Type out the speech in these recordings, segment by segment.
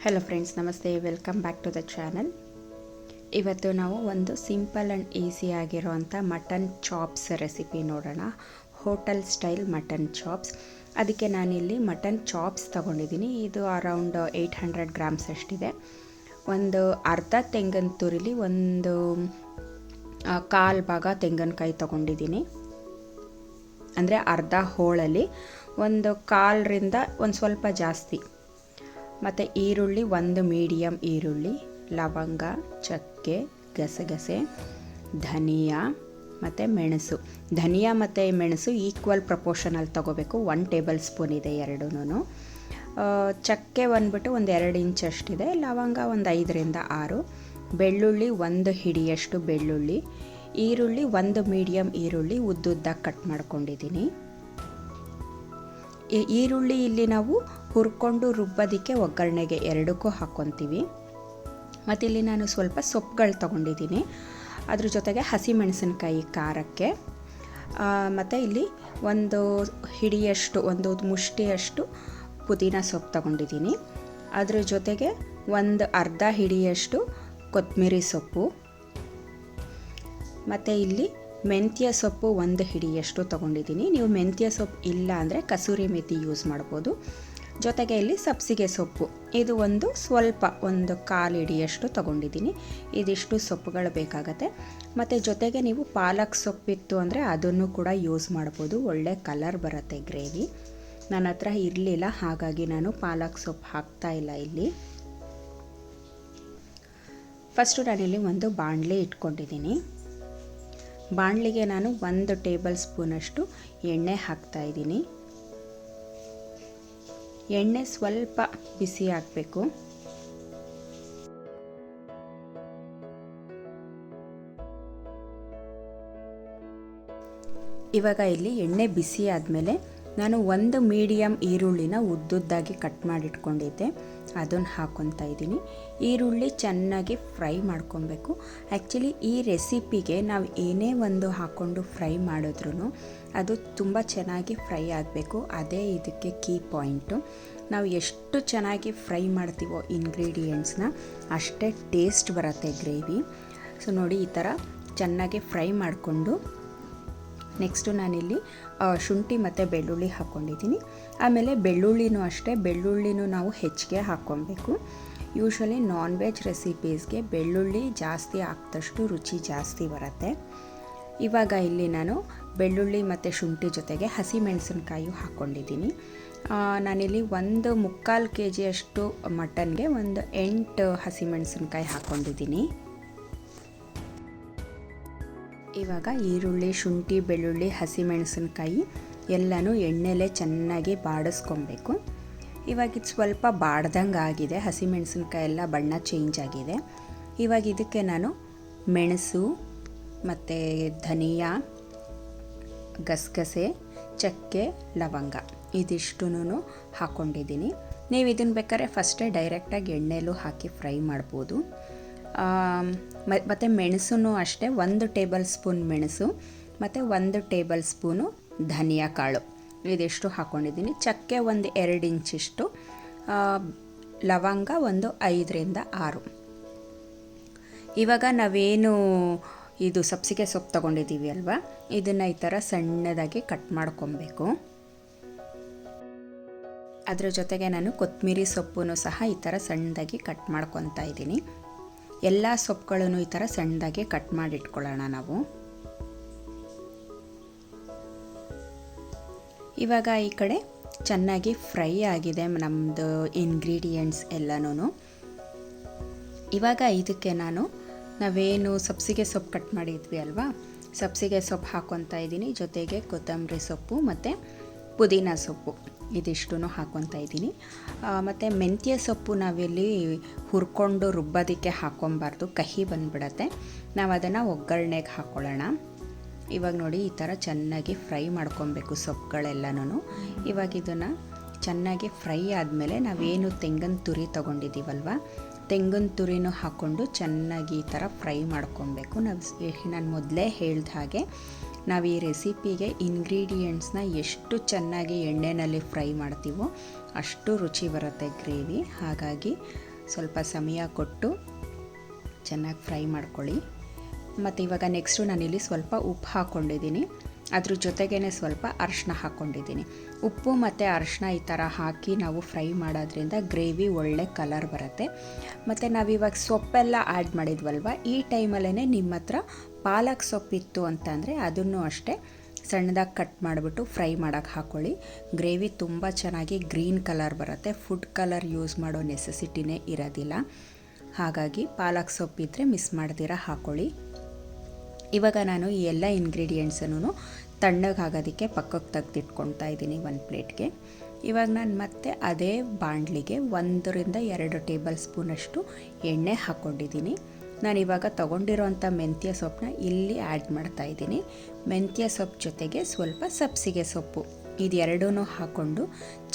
Hello friends, ನಮಸ್ತೆ. Welcome back to the channel. ಇವತ್ತು ನಾವು ಒಂದು ಸಿಂಪಲ್ ಆ್ಯಂಡ್ ಈಸಿ ಆಗಿರೋವಂಥ ಮಟನ್ ಚಾಪ್ಸ್ ರೆಸಿಪಿ ನೋಡೋಣ. Hotel style mutton chops. ಅದಕ್ಕೆ ನಾನಿಲ್ಲಿ ಮಟನ್ ಚಾಪ್ಸ್ ತೊಗೊಂಡಿದ್ದೀನಿ. ಇದು ಅರೌಂಡ್ 800 ಗ್ರಾಮ್ಸ್ ಅಷ್ಟಿದೆ. ಒಂದು ಅರ್ಧ ತೆಂಗಿನ ತುರಿಲಿ ಒಂದು ಕಾಲು ಭಾಗ ತೆಂಗಿನಕಾಯಿ ತೊಗೊಂಡಿದ್ದೀನಿ. ಅಂದರೆ ಅರ್ಧ ಹೋಳಲ್ಲಿ ಒಂದು ಕಾಲರಿಂದ ಒಂದು ಸ್ವಲ್ಪ ಜಾಸ್ತಿ. ಮತ್ತು ಈರುಳ್ಳಿ, ಒಂದು ಮೀಡಿಯಮ್ ಈರುಳ್ಳಿ, ಲವಂಗ, ಚಕ್ಕೆ, ಗಸಗಸೆ, ಧನಿಯಾ ಮತ್ತು ಮೆಣಸು. ಧನಿಯಾ ಮತ್ತು ಮೆಣಸು ಈಕ್ವಲ್ ಪ್ರಪೋರ್ಷನಲ್ಲಿ ತೊಗೋಬೇಕು. 1 ಟೇಬಲ್ ಸ್ಪೂನ್ ಇದೆ ಎರಡೂ. ಚಕ್ಕೆ ಬಂದ್ಬಿಟ್ಟು ಒಂದು 2 ಇಂಚ್ ಅಷ್ಟಿದೆ. ಲವಂಗ ಒಂದು 5ರಿಂದ 6. ಬೆಳ್ಳುಳ್ಳಿ ಒಂದು ಹಿಡಿಯಷ್ಟು ಬೆಳ್ಳುಳ್ಳಿ. ಈರುಳ್ಳಿ ಒಂದು ಮೀಡಿಯಮ್ ಈರುಳ್ಳಿ ಉದ್ದುದ್ದಾಗಿ ಕಟ್ ಮಾಡ್ಕೊಂಡಿದ್ದೀನಿ. ಈ ಈರುಳ್ಳಿ ಇಲ್ಲಿ ನಾವು ಹುರ್ಕೊಂಡು ರುಬ್ಬೋದಕ್ಕೆ ಒಗ್ಗರಣೆಗೆ ಎರಡಕ್ಕೂ ಹಾಕ್ಕೊತೀವಿ. ಮತ್ತು ಇಲ್ಲಿ ನಾನು ಸ್ವಲ್ಪ ಸೊಪ್ಪುಗಳು ತೊಗೊಂಡಿದ್ದೀನಿ. ಅದ್ರ ಜೊತೆಗೆ ಹಸಿಮೆಣಸಿನ್ಕಾಯಿ ಖಾರಕ್ಕೆ. ಮತ್ತು ಇಲ್ಲಿ ಒಂದು ಹಿಡಿಯಷ್ಟು, ಒಂದು ಮುಷ್ಟಿಯಷ್ಟು ಪುದೀನ ಸೊಪ್ಪು ತೊಗೊಂಡಿದ್ದೀನಿ. ಅದ್ರ ಜೊತೆಗೆ ಒಂದು ಅರ್ಧ ಹಿಡಿಯಷ್ಟು ಕೊತ್ತಂಬರಿ ಸೊಪ್ಪು. ಮತ್ತು ಇಲ್ಲಿ ಮೆಂತ್ಯ ಸೊಪ್ಪು ಒಂದು ಹಿಡಿಯಷ್ಟು ತೊಗೊಂಡಿದ್ದೀನಿ. ನೀವು ಮೆಂತ್ಯ ಸೊಪ್ಪು ಇಲ್ಲ ಅಂದರೆ ಕಸೂರಿ ಮೇಥಿ ಯೂಸ್ ಮಾಡ್ಬೋದು. ಜೊತೆಗೆ ಇಲ್ಲಿ ಸಬ್ಸಿಗೆ ಸೊಪ್ಪು, ಇದು ಸ್ವಲ್ಪ ಒಂದು ಕಾಲು ಹಿಡಿಯಷ್ಟು ತೊಗೊಂಡಿದ್ದೀನಿ. ಇದಿಷ್ಟು ಸೊಪ್ಪುಗಳು ಬೇಕಾಗತ್ತೆ. ಮತ್ತು ಜೊತೆಗೆ ನೀವು ಪಾಲಕ್ ಸೊಪ್ಪಿತ್ತು ಅಂದರೆ ಅದನ್ನು ಕೂಡ ಯೂಸ್ ಮಾಡ್ಬೋದು. ಒಳ್ಳೆ ಕಲರ್ ಬರುತ್ತೆ ಗ್ರೇವಿ. ನನ್ನ ಹತ್ರ ಇರಲಿಲ್ಲ, ಹಾಗಾಗಿ ನಾನು ಪಾಲಕ್ ಸೊಪ್ಪು ಹಾಕ್ತಾಯಿಲ್ಲ ಇಲ್ಲಿ. ಫಸ್ಟು ನಾನಿಲ್ಲಿ ಒಂದು ಬಾಣಲೆ ಇಟ್ಕೊಂಡಿದ್ದೀನಿ. ಬಾಣಲಿಗೆ ನಾನು 1 ಟೇಬಲ್ ಸ್ಪೂನಷ್ಟು ಎಣ್ಣೆ ಹಾಕ್ತಾಯಿದ್ದೀನಿ. ಎಣ್ಣೆ ಸ್ವಲ್ಪ ಬಿಸಿ ಆಗಬೇಕು. ಇವಾಗ ಇಲ್ಲಿ ಎಣ್ಣೆ ಬಿಸಿ ಆದಮೇಲೆ ನಾನು ಒಂದು ಮೀಡಿಯಮ್ ಈರುಳ್ಳಿನ ಉದ್ದುದ್ದಾಗಿ ಕಟ್ ಮಾಡಿಟ್ಕೊಂಡಿದ್ದೆ, ಅದನ್ನು ಹಾಕ್ಕೊತಾ ಇದ್ದೀನಿ. ಈರುಳ್ಳಿ ಚೆನ್ನಾಗಿ ಫ್ರೈ ಮಾಡ್ಕೊಬೇಕು. ಆ್ಯಕ್ಚುಲಿ ಈ ರೆಸಿಪಿಗೆ ನಾವು ಏನೇ ಒಂದು ಹಾಕ್ಕೊಂಡು ಫ್ರೈ ಮಾಡಿದ್ರೂ ಅದು ತುಂಬ ಚೆನ್ನಾಗಿ ಫ್ರೈ ಆಗಬೇಕು. ಅದೇ ಇದಕ್ಕೆ ಕೀ ಪಾಯಿಂಟು. ನಾವು ಎಷ್ಟು ಚೆನ್ನಾಗಿ ಫ್ರೈ ಮಾಡ್ತೀವೋ ಇಂಗ್ರೀಡಿಯೆಂಟ್ಸ್ನ, ಅಷ್ಟೇ ಟೇಸ್ಟ್ ಬರುತ್ತೆ ಗ್ರೇವಿ. ಸೊ ನೋಡಿ, ಈ ಥರ ಚೆನ್ನಾಗಿ ಫ್ರೈ ಮಾಡಿಕೊಂಡು ನೆಕ್ಸ್ಟು ನಾನಿಲ್ಲಿ ಶುಂಠಿ ಮತ್ತು ಬೆಳ್ಳುಳ್ಳಿ ಹಾಕ್ಕೊಂಡಿದ್ದೀನಿ. ಆಮೇಲೆ ಬೆಳ್ಳುಳ್ಳಿನೂ ಅಷ್ಟೇ, ಬೆಳ್ಳುಳ್ಳಿನೂ ನಾವು ಹೆಚ್ಚಿಗೆ ಹಾಕ್ಕೊಬೇಕು. ಯೂಶ್ವಲಿ ನಾನ್ ವೆಜ್ ರೆಸಿಪೀಸ್ಗೆ ಬೆಳ್ಳುಳ್ಳಿ ಜಾಸ್ತಿ ಹಾಕಿದಷ್ಟು ರುಚಿ ಜಾಸ್ತಿ ಬರುತ್ತೆ. ಇವಾಗ ಇಲ್ಲಿ ನಾನು ಬೆಳ್ಳುಳ್ಳಿ ಮತ್ತು ಶುಂಠಿ ಜೊತೆಗೆ ಹಸಿಮೆಣಸಿನ್ಕಾಯಿ ಹಾಕ್ಕೊಂಡಿದ್ದೀನಿ. ನಾನಿಲ್ಲಿ 1/4 kg ಮಟನ್ಗೆ ಒಂದು 8 ಹಸಿಮೆಣಸಿನ್ಕಾಯಿ ಹಾಕ್ಕೊಂಡಿದ್ದೀನಿ. ಇವಾಗ ಈರುಳ್ಳಿ, ಶುಂಠಿ, ಬೆಳ್ಳುಳ್ಳಿ, ಹಸಿಮೆಣಸಿನ್ಕಾಯಿ ಎಲ್ಲನೂ ಎಣ್ಣೆಲೆ ಚೆನ್ನಾಗಿ ಬಾಡಿಸ್ಕೊಬೇಕು. ಇವಾಗ ಇದು ಸ್ವಲ್ಪ ಬಾಡ್ದಂಗೆ ಆಗಿದೆ, ಹಸಿಮೆಣಸಿನ್ಕಾಯಿ ಎಲ್ಲ ಬಣ್ಣ ಚೇಂಜ್ ಆಗಿದೆ. ಇವಾಗ ಇದಕ್ಕೆ ನಾನು ಮೆಣಸು ಮತ್ತು ಧನಿಯಾ, ಗಸಗಸೆ, ಚಕ್ಕೆ, ಲವಂಗ ಇದಿಷ್ಟೂ ಹಾಕ್ಕೊಂಡಿದ್ದೀನಿ. ನೀವು ಇದನ್ನು ಬೇಕಾದ್ರೆ ಫಸ್ಟೇ ಡೈರೆಕ್ಟಾಗಿ ಎಣ್ಣೆಲೂ ಹಾಕಿ ಫ್ರೈ ಮಾಡ್ಬೋದು. ಮತ್ತು ಮೆಣಸು ಅಷ್ಟೇ, 1 ಟೇಬಲ್ ಸ್ಪೂನ್ ಮೆಣಸು ಮತ್ತು 1 ಟೇಬಲ್ ಸ್ಪೂನು ಧನಿಯಾ ಕಾಳು ಇದಿಷ್ಟು ಹಾಕ್ಕೊಂಡಿದ್ದೀನಿ. ಚಕ್ಕೆ ಒಂದು 2 ಇಂಚಿಷ್ಟು, ಲವಂಗ ಒಂದು 5ರಿಂದ 6. ಇವಾಗ ನಾವೇನು ಇದು ಸಬ್ಸಿಗೆ ಸೊಪ್ಪು ತೊಗೊಂಡಿದ್ದೀವಿ ಅಲ್ವಾ, ಇದನ್ನು ಈ ಥರ ಸಣ್ಣದಾಗಿ ಕಟ್ ಮಾಡ್ಕೊಬೇಕು. ಅದರ ಜೊತೆಗೆ ನಾನು ಕೊತ್ತಂಬರಿ ಸೊಪ್ಪು ಸಹ ಈ ಥರ ಸಣ್ಣದಾಗಿ ಕಟ್ ಮಾಡ್ಕೊತಾ ಇದ್ದೀನಿ. ಎಲ್ಲ ಸೊಪ್ಪುಗಳನ್ನು ಈ ಥರ ಸಣ್ಣದಾಗಿ ಕಟ್ ಮಾಡಿಟ್ಕೊಳ್ಳೋಣ ನಾವು. ಇವಾಗ ಈ ಕಡೆ ಚೆನ್ನಾಗಿ ಫ್ರೈ ಆಗಿದೆ ನಮ್ಮದು ಇಂಗ್ರೀಡಿಯೆಂಟ್ಸ್ ಎಲ್ಲನೂ. ಇವಾಗ ಇದಕ್ಕೆ ನಾವೇನು ಸಬ್ಸಿಗೆ ಸೊಪ್ಪು ಕಟ್ ಮಾಡಿದ್ವಿ ಅಲ್ವಾ, ಸಬ್ಸಿಗೆ ಸೊಪ್ಪು ಹಾಕ್ಕೊತಾ ಇದ್ದೀನಿ. ಜೊತೆಗೆ ಕೊತ್ತಂಬರಿ ಸೊಪ್ಪು ಮತ್ತು ಪುದೀನ ಸೊಪ್ಪು ಇದಿಷ್ಟೂ ಹಾಕ್ಕೊತಾ ಇದ್ದೀನಿ. ಮತ್ತು ಮೆಂತ್ಯ ಸೊಪ್ಪು ನಾವಿಲ್ಲಿ ಹುರ್ಕೊಂಡು ರುಬ್ಬೋದಕ್ಕೆ ಹಾಕ್ಕೊಬಾರ್ದು, ಕಹಿ ಬಂದುಬಿಡತ್ತೆ. ನಾವು ಅದನ್ನು ಒಗ್ಗರಣೆಗೆ ಹಾಕ್ಕೊಳ್ಳೋಣ. ಇವಾಗ ನೋಡಿ, ಈ ಥರ ಚೆನ್ನಾಗಿ ಫ್ರೈ ಮಾಡ್ಕೊಬೇಕು ಸೊಪ್ಪುಗಳೆಲ್ಲನೂ. ಇವಾಗ ಇದನ್ನು ಚೆನ್ನಾಗಿ ಫ್ರೈ ಆದಮೇಲೆ ನಾವೇನು ತೆಂಗಿನ ತುರಿ ತೊಗೊಂಡಿದ್ದೀವಲ್ವ, ತೆಂಗಿನ ತುರಿನೂ ಹಾಕ್ಕೊಂಡು ಚೆನ್ನಾಗಿ ಈ ಥರ ಫ್ರೈ ಮಾಡ್ಕೊಬೇಕು. ನಾನು ಮೊದಲೇ ಹೇಳ್ದ ಹಾಗೆ ನಾವು ಈ ರೆಸಿಪಿಗೆ ಇಂಗ್ರೀಡಿಯೆಂಟ್ಸ್ನ ಎಷ್ಟು ಚೆನ್ನಾಗಿ ಎಣ್ಣೆಯಲ್ಲಿ ಫ್ರೈ ಮಾಡ್ತೀವೋ ಅಷ್ಟು ರುಚಿ ಬರುತ್ತೆ ಗ್ರೇವಿ. ಹಾಗಾಗಿ ಸ್ವಲ್ಪ ಸಮಯ ಕೊಟ್ಟು ಚೆನ್ನಾಗಿ ಫ್ರೈ ಮಾಡ್ಕೊಳ್ಳಿ. ಮತ್ತು ಇವಾಗ ನೆಕ್ಸ್ಟು ನಾನಿಲ್ಲಿ ಸ್ವಲ್ಪ ಉಪ್ಪು ಹಾಕ್ಕೊಂಡಿದ್ದೀನಿ, ಅದ್ರ ಜೊತೆಗೇ ಸ್ವಲ್ಪ ಅರಿಶಿನ ಹಾಕ್ಕೊಂಡಿದ್ದೀನಿ. ಉಪ್ಪು ಮತ್ತು ಅರಿಶಿನ ಈ ಥರ ಹಾಕಿ ನಾವು ಫ್ರೈ ಮಾಡೋದ್ರಿಂದ ಗ್ರೇವಿ ಒಳ್ಳೆ ಕಲರ್ ಬರುತ್ತೆ. ಮತ್ತು ನಾವಿವಾಗ ಸೊಪ್ಪೆಲ್ಲ ಆ್ಯಡ್ ಮಾಡಿದ್ವಲ್ವ, ಈ ಟೈಮಲ್ಲೇ ನಿಮ್ಮ ಹತ್ರ ಪಾಲಕ್ ಸೊಪ್ಪಿತ್ತು ಅಂತಂದರೆ ಅದನ್ನು ಅಷ್ಟೇ ಸಣ್ಣದಾಗಿ ಕಟ್ ಮಾಡಿಬಿಟ್ಟು ಫ್ರೈ ಮಾಡೋಕ್ಕೆ ಹಾಕ್ಕೊಳ್ಳಿ. ಗ್ರೇವಿ ತುಂಬ ಚೆನ್ನಾಗಿ ಗ್ರೀನ್ ಕಲರ್ ಬರುತ್ತೆ. ಫುಡ್ ಕಲರ್ ಯೂಸ್ ಮಾಡೋ ನೆಸೆಸಿಟಿನೇ ಇರೋದಿಲ್ಲ. ಹಾಗಾಗಿ ಪಾಲಕ್ ಸೊಪ್ಪಿದ್ರೆ ಮಿಸ್ ಮಾಡ್ದಿರ ಹಾಕ್ಕೊಳ್ಳಿ. ಇವಾಗ ನಾನು ಈ ಎಲ್ಲ ಇಂಗ್ರೀಡಿಯೆಂಟ್ಸನ್ನು ತಣ್ಣಗಾಗೋದಕ್ಕೆ ಪಕ್ಕಕ್ಕೆ ತೆಗೆದಿಟ್ಕೊಳ್ತಾ ಇದ್ದೀನಿ ಒಂದು ಪ್ಲೇಟ್ಗೆ. ಇವಾಗ ನಾನು ಮತ್ತೆ ಅದೇ ಬಾಣಲಿಗೆ 1 ರಿಂದ 2 ಟೇಬಲ್ ಸ್ಪೂನಷ್ಟು ಎಣ್ಣೆ ಹಾಕ್ಕೊಂಡಿದ್ದೀನಿ. ನಾನಿವಾಗ ತೊಗೊಂಡಿರೋಂಥ ಮೆಂತ್ಯ ಸೊಪ್ಪನ್ನ ಇಲ್ಲಿ ಆ್ಯಡ್ ಮಾಡ್ತಾಯಿದ್ದೀನಿ. ಮೆಂತ್ಯ ಸೊಪ್ಪು ಜೊತೆಗೆ ಸ್ವಲ್ಪ ಸಬ್ಸಿಗೆ ಸೊಪ್ಪು ಇದೆರಡೂ ಹಾಕ್ಕೊಂಡು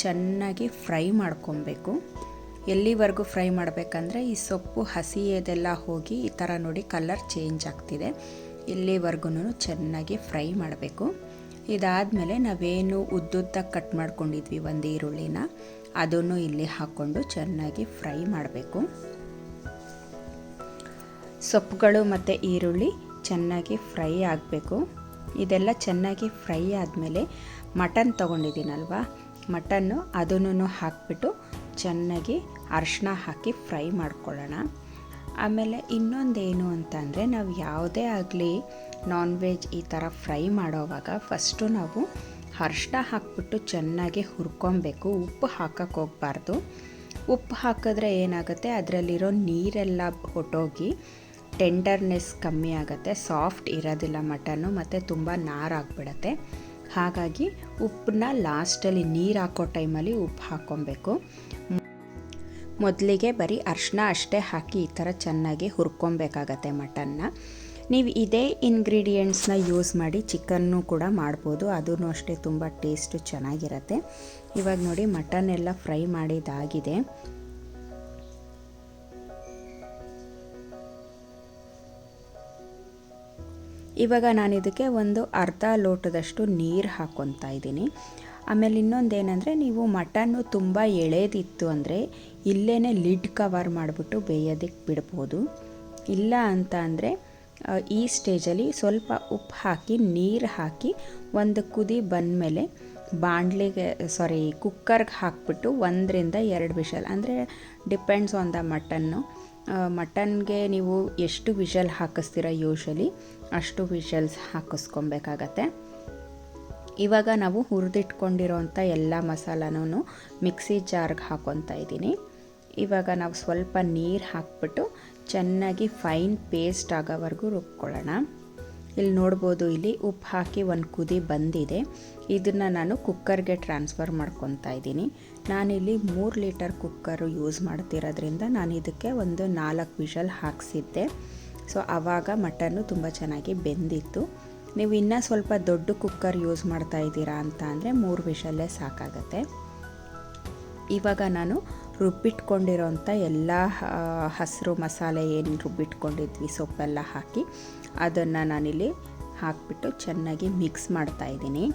ಚೆನ್ನಾಗಿ ಫ್ರೈ ಮಾಡ್ಕೊಬೇಕು. ಎಲ್ಲಿವರೆಗೂ ಫ್ರೈ ಮಾಡಬೇಕಂದ್ರೆ ಈ ಸೊಪ್ಪು ಹಸಿಯದೆಲ್ಲ ಹೋಗಿ ಈ ಥರ ನೋಡಿ ಕಲರ್ ಚೇಂಜ್ ಆಗ್ತಿದೆ, ಇಲ್ಲಿವರೆಗೂ ಚೆನ್ನಾಗಿ ಫ್ರೈ ಮಾಡಬೇಕು. ಇದಾದಮೇಲೆ ನಾವೇನು ಉದ್ದುದ್ದಾಗ ಕಟ್ ಮಾಡ್ಕೊಂಡಿದ್ವಿ ಒಂದು ಈರುಳ್ಳಿನ, ಅದನ್ನು ಇಲ್ಲಿ ಹಾಕ್ಕೊಂಡು ಚೆನ್ನಾಗಿ ಫ್ರೈ ಮಾಡಬೇಕು. ಸೊಪ್ಪುಗಳು ಮತ್ತು ಈರುಳ್ಳಿ ಚೆನ್ನಾಗಿ ಫ್ರೈ ಆಗಬೇಕು. ಇದೆಲ್ಲ ಚೆನ್ನಾಗಿ ಫ್ರೈ ಆದಮೇಲೆ ಮಟನ್ ತೊಗೊಂಡಿದ್ದೀನಲ್ವ, ಮಟನ್ನು ಅದನ್ನು ಹಾಕಿಬಿಟ್ಟು ಚೆನ್ನಾಗಿ ಅರಿಶಿನ ಹಾಕಿ ಫ್ರೈ ಮಾಡ್ಕೊಳ್ಳೋಣ. ಆಮೇಲೆ ಇನ್ನೊಂದೇನು ಅಂತ ಅಂದರೆ, ನಾವು ಯಾವುದೇ ಆಗಲಿ ನಾನ್ ವೆಜ್ ಈ ಥರ ಫ್ರೈ ಮಾಡೋವಾಗ ಫಸ್ಟು ನಾವು ಅರಿಶಿನ ಹಾಕ್ಬಿಟ್ಟು ಚೆನ್ನಾಗಿ ಹುರ್ಕೊಬೇಕು. ಉಪ್ಪು ಹಾಕಕ್ಕೆ ಹೋಗಬಾರ್ದು. ಉಪ್ಪು ಹಾಕಿದ್ರೆ ಏನಾಗುತ್ತೆ, ಅದರಲ್ಲಿರೋ ನೀರೆಲ್ಲ ಹೊಟ್ಟೋಗಿ ಟೆಂಡರ್ನೆಸ್ ಕಮ್ಮಿ ಆಗುತ್ತೆ, ಸಾಫ್ಟ್ ಇರೋದಿಲ್ಲ ಮಟನ್ನು, ಮತ್ತು ತುಂಬ ನಾರಾಗ್ಬಿಡುತ್ತೆ. ಹಾಗಾಗಿ ಉಪ್ಪನ್ನ ಲಾಸ್ಟಲ್ಲಿ ನೀರು ಹಾಕೋ ಟೈಮಲ್ಲಿ ಉಪ್ಪು ಹಾಕ್ಕೊಬೇಕು. ಮೊದಲಿಗೆ ಬರೀ ಅರಿಶಿನ ಅಷ್ಟೇ ಹಾಕಿ ಈ ಥರ ಚೆನ್ನಾಗಿ ಹುರ್ಕೊಬೇಕಾಗತ್ತೆ ಮಟನ್ನ. ನೀವು ಇದೇ ಇಂಗ್ರೀಡಿಯೆಂಟ್ಸ್ನ ಯೂಸ್ ಮಾಡಿ ಚಿಕನ್ನು ಕೂಡ ಮಾಡ್ಬೋದು, ಅದೂ ಅಷ್ಟೇ ತುಂಬ ಟೇಸ್ಟು ಚೆನ್ನಾಗಿರುತ್ತೆ. ಇವಾಗ ನೋಡಿ ಮಟನ್ ಎಲ್ಲ ಫ್ರೈ ಮಾಡಿದಾಗಿದೆ. ಇವಾಗ ನಾನು ಇದಕ್ಕೆ ಒಂದು ಅರ್ಧ ಲೋಟದಷ್ಟು ನೀರು ಹಾಕ್ಕೊತಾ ಇದ್ದೀನಿ. ಆಮೇಲೆ ಇನ್ನೊಂದೇನೆಂದರೆ, ನೀವು ಮಟನ್ನು ತುಂಬ ಎಳೆದಿತ್ತು ಅಂದರೆ ಇಲ್ಲೇ ಲಿಡ್ ಕವರ್ ಮಾಡಿಬಿಟ್ಟು ಬೇಯೋದಕ್ಕೆ ಬಿಡ್ಬೋದು. ಇಲ್ಲ ಅಂತ ಅಂದರೆ ಈ ಸ್ಟೇಜಲ್ಲಿ ಸ್ವಲ್ಪ ಉಪ್ಪು ಹಾಕಿ ನೀರು ಹಾಕಿ ಒಂದು ಕುದಿ ಬಂದಮೇಲೆ ಕುಕ್ಕರ್ಗೆ ಹಾಕಿಬಿಟ್ಟು 1 ರಿಂದ 2 ವಿಷಲ್, ಅಂದರೆ ಡಿಪೆಂಡ್ಸ್ ಆನ್ ದ ಮಟನ್ನು. ಮಟನ್ಗೆ ನೀವು ಎಷ್ಟು ವಿಷಲ್ ಹಾಕಿಸ್ತೀರ ಯೂಶಲಿ ಅಷ್ಟು ವಿಷಲ್ಸ್ ಹಾಕಿಸ್ಕೊಬೇಕಾಗತ್ತೆ. ಇವಾಗ ನಾವು ಹುರಿದಿಟ್ಕೊಂಡಿರೋಂಥ ಎಲ್ಲ ಮಸಾಲನೂ ಮಿಕ್ಸಿ ಜಾರ್ಗೆ ಹಾಕ್ಕೊತಾ ಇದ್ದೀನಿ. ಇವಾಗ ನಾವು ಸ್ವಲ್ಪ ನೀರು ಹಾಕ್ಬಿಟ್ಟು ಚೆನ್ನಾಗಿ ಫೈನ್ ಪೇಸ್ಟ್ ಆಗೋವರೆಗೂ ರುಬ್ಕೊಳ್ಳೋಣ. ಇಲ್ಲಿ ನೋಡ್ಬೋದು, ಇಲ್ಲಿ ಉಪ್ಪು ಹಾಕಿ ಒಂದು ಕುದಿ ಬಂದಿದೆ. ಇದನ್ನು ನಾನು ಕುಕ್ಕರ್ಗೆ ಟ್ರಾನ್ಸ್ಫರ್ ಮಾಡ್ಕೊತಾ ಇದ್ದೀನಿ. ನಾನಿಲ್ಲಿ 3 ಲೀಟರ್ ಕುಕ್ಕರು ಯೂಸ್ ಮಾಡ್ತಿರೋದ್ರಿಂದ ನಾನು ಇದಕ್ಕೆ ಒಂದು 4 ವಿಷಲ್ ಹಾಕ್ಸಿದ್ದೆ. ಸೊ ಆವಾಗ ಮಟನ್ನು ತುಂಬ ಚೆನ್ನಾಗಿ ಬೆಂದಿತ್ತು. ನೀವು ಇನ್ನೂ ಸ್ವಲ್ಪ ದೊಡ್ಡ ಕುಕ್ಕರ್ ಯೂಸ್ ಮಾಡ್ತಾ ಇದ್ದೀರಾ ಅಂತ ಅಂದರೆ 3 ವಿಷಲ್ಲೇ ಸಾಕಾಗತ್ತೆ. ಇವಾಗ ನಾನು ರುಬ್ಬಿಟ್ಕೊಂಡಿರೋಂಥ ಎಲ್ಲ ಹಸಿರು ಮಸಾಲೆ ಏನು ರುಬ್ಬಿಟ್ಕೊಂಡಿದ್ವಿ ಸೊಪ್ಪೆಲ್ಲ ಹಾಕಿ ಅದನ್ನು ನಾನಿಲ್ಲಿ ಹಾಕಿಬಿಟ್ಟು ಚೆನ್ನಾಗಿ ಮಿಕ್ಸ್ ಮಾಡ್ತಾಯಿದ್ದೀನಿ.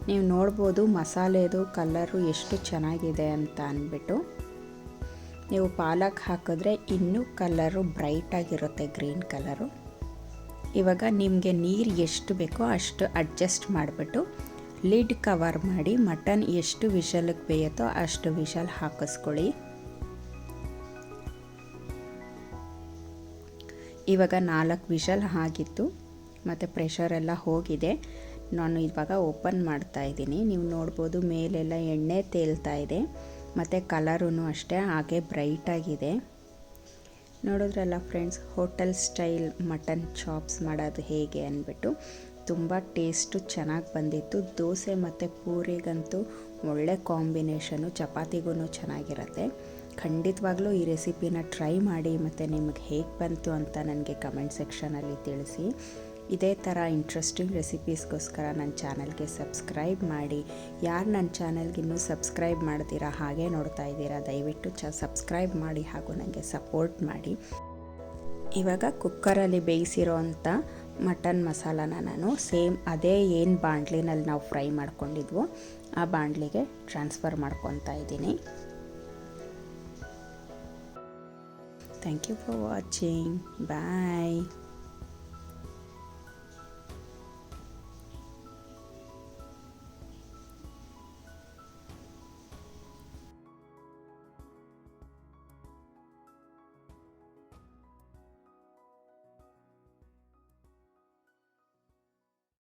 ನೀವು ನೋಡ್ಬೋದು ಮಸಾಲೆದು ಕಲರು ಎಷ್ಟು ಚೆನ್ನಾಗಿದೆ ಅಂತ ಅಂದ್ಬಿಟ್ಟು. ನೀವು ಪಾಲಕ್ ಹಾಕಿದ್ರೆ ಇನ್ನೂ ಕಲರು ಬ್ರೈಟಾಗಿರುತ್ತೆ, ಗ್ರೀನ್ ಕಲರು. ಇವಾಗ ನಿಮಗೆ ನೀರು ಎಷ್ಟು ಬೇಕೋ ಅಷ್ಟು ಅಡ್ಜಸ್ಟ್ ಮಾಡಿಬಿಟ್ಟು ಲಿಡ್ ಕವರ್ ಮಾಡಿ ಮಟನ್ ಎಷ್ಟು ವಿಷಲ್ಗೆ ಬೇಯುತ್ತೋ ಅಷ್ಟು ವಿಷಲ್ ಹಾಕಿಸ್ಕೊಳ್ಳಿ. ಇವಾಗ 4 ವಿಷಲ್ ಆಗಿತ್ತು ಮತ್ತು ಪ್ರೆಷರೆಲ್ಲ ಹೋಗಿದೆ. ನಾನು ಇವಾಗ ಓಪನ್ ಮಾಡ್ತಾ ಇದ್ದೀನಿ. ನೀವು ನೋಡ್ಬೋದು ಮೇಲೆಲ್ಲ ಎಣ್ಣೆ ತೇಲ್ತಾ ಇದೆ ಮತ್ತು ಕಲರೂ ಅಷ್ಟೇ ಹಾಗೆ ಬ್ರೈಟಾಗಿದೆ. ನೋಡಿದ್ರಲ್ಲ friends, hotel style mutton chops ಮಾಡೋದು ಹೇಗೆ ಅಂದ್ಬಿಟ್ಟು. ತುಂಬ ಟೇಸ್ಟು ಚೆನ್ನಾಗಿ ಬಂದಿತ್ತು. ದೋಸೆ ಮತ್ತು ಪೂರಿಗಂತೂ ಒಳ್ಳೆ ಕಾಂಬಿನೇಷನು, ಚಪಾತಿಗೂ ಚೆನ್ನಾಗಿರುತ್ತೆ. ಖಂಡಿತವಾಗ್ಲೂ ಈ ರೆಸಿಪಿನ ಟ್ರೈ ಮಾಡಿ ಮತ್ತು ನಿಮಗೆ ಹೇಗೆ ಬಂತು ಅಂತ ನನಗೆ ಕಮೆಂಟ್ ಸೆಕ್ಷನಲ್ಲಿ ತಿಳಿಸಿ. ಇದೇ ಥರ ಇಂಟ್ರೆಸ್ಟಿಂಗ್ ರೆಸಿಪೀಸ್ಗೋಸ್ಕರ ನನ್ನ ಚಾನಲ್ಗೆ ಸಬ್ಸ್ಕ್ರೈಬ್ ಮಾಡಿ. ಯಾರು ನನ್ನ ಚಾನಲ್ಗೆ ಇನ್ನೂ ಸಬ್ಸ್ಕ್ರೈಬ್ ಮಾಡ್ತೀರಾ ಹಾಗೆ ನೋಡ್ತಾ ಇದ್ದೀರಾ, ದಯವಿಟ್ಟು ಸಬ್ಸ್ಕ್ರೈಬ್ ಮಾಡಿ ಹಾಗೂ ನನಗೆ ಸಪೋರ್ಟ್ ಮಾಡಿ. ಇವಾಗ ಕುಕ್ಕರಲ್ಲಿ ಬೇಯಿಸಿರೋಂಥ ಮಟನ್ ಮಸಾಲಾನ ನಾನು ಸೇಮ್ ಅದೇ ಏನು ಬಾಣಲಿನಲ್ಲಿ ನಾವು ಫ್ರೈ ಮಾಡ್ಕೊಂಡಿದ್ವೋ ಆ ಬಾಣಲಿಗೆ ಟ್ರಾನ್ಸ್ಫರ್ ಮಾಡ್ಕೊತಾ ಇದ್ದೀನಿ. Thank you for watching. Bye.